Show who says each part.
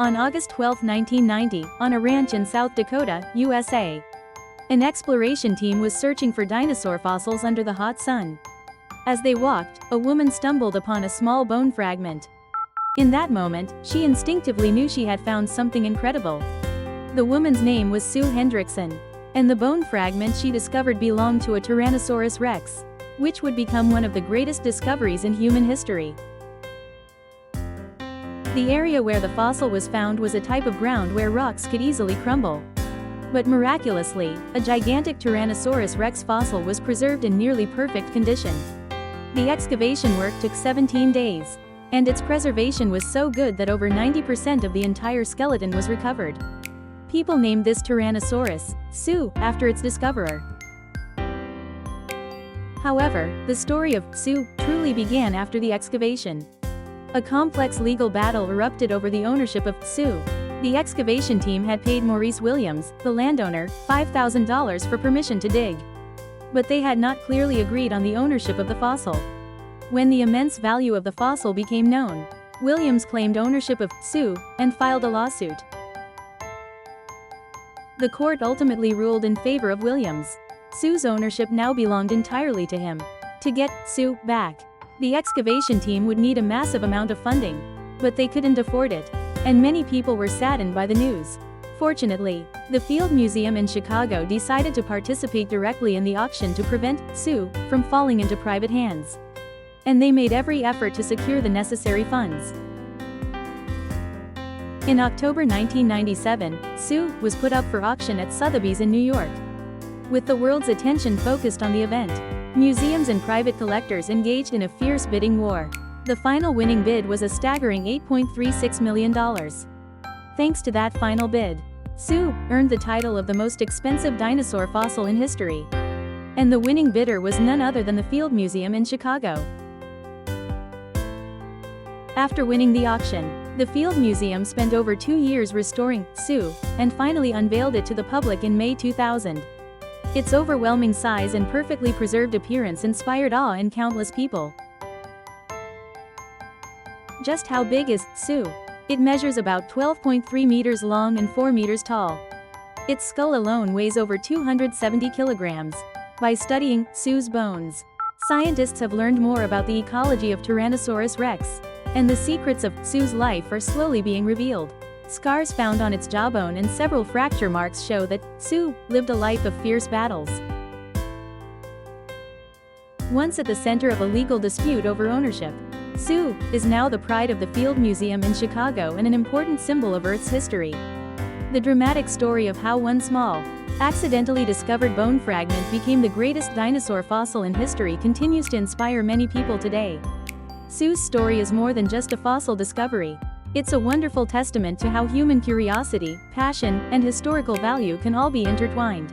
Speaker 1: On August 12, 1990, on a ranch in South Dakota, USA, an exploration team was searching for dinosaur fossils under the hot sun. As they walked, a woman stumbled upon a small bone fragment. In that moment, she instinctively knew she had found something incredible. The woman's name was Sue Hendrickson, and the bone fragment she discovered belonged to a Tyrannosaurus Rex, which would become one of the greatest discoveries in human history. The area where the fossil was found was a type of ground where rocks could easily crumble. But miraculously, a gigantic Tyrannosaurus Rex fossil was preserved in nearly perfect condition. The excavation work took 17 days, and its preservation was so good that over 90% of the entire skeleton was recovered. People named this Tyrannosaurus, Sue, after its discoverer. However, the story of Sue truly began after the excavation. A complex legal battle erupted over the ownership of Sue. The excavation team had paid Maurice Williams, the landowner, $5,000 for permission to dig. But they had not clearly agreed on the ownership of the fossil. When the immense value of the fossil became known, Williams claimed ownership of Sue and filed a lawsuit. The court ultimately ruled in favor of Williams. Sue's ownership now belonged entirely to him. To get Sue back, the excavation team would need a massive amount of funding, but they couldn't afford it, and many people were saddened by the news. Fortunately, the Field Museum in Chicago decided to participate directly in the auction to prevent Sue from falling into private hands. And they made every effort to secure the necessary funds. In October 1997, Sue was put up for auction at Sotheby's in New York. With the world's attention focused on the event, museums and private collectors engaged in a fierce bidding war. The final winning bid was a staggering $8.36 million. Thanks to that final bid, Sue earned the title of the most expensive dinosaur fossil in history. And the winning bidder was none other than the Field Museum in Chicago. After winning the auction, the Field Museum spent over 2 years restoring Sue, and finally unveiled it to the public in May 2000. Its overwhelming size and perfectly preserved appearance inspired awe in countless people. Just how big is Sue? It measures about 12.3 meters long and 4 meters tall. Its skull alone weighs over 270 kilograms. By studying Sue's bones, scientists have learned more about the ecology of Tyrannosaurus Rex, and the secrets of Sue's life are slowly being revealed. Scars found on its jawbone and several fracture marks show that Sue lived a life of fierce battles. Once at the center of a legal dispute over ownership, Sue is now the pride of the Field Museum in Chicago and an important symbol of Earth's history. The dramatic story of how one small, accidentally discovered bone fragment became the greatest dinosaur fossil in history continues to inspire many people today. Sue's story is more than just a fossil discovery. It's a wonderful testament to how human curiosity, passion, and historical value can all be intertwined.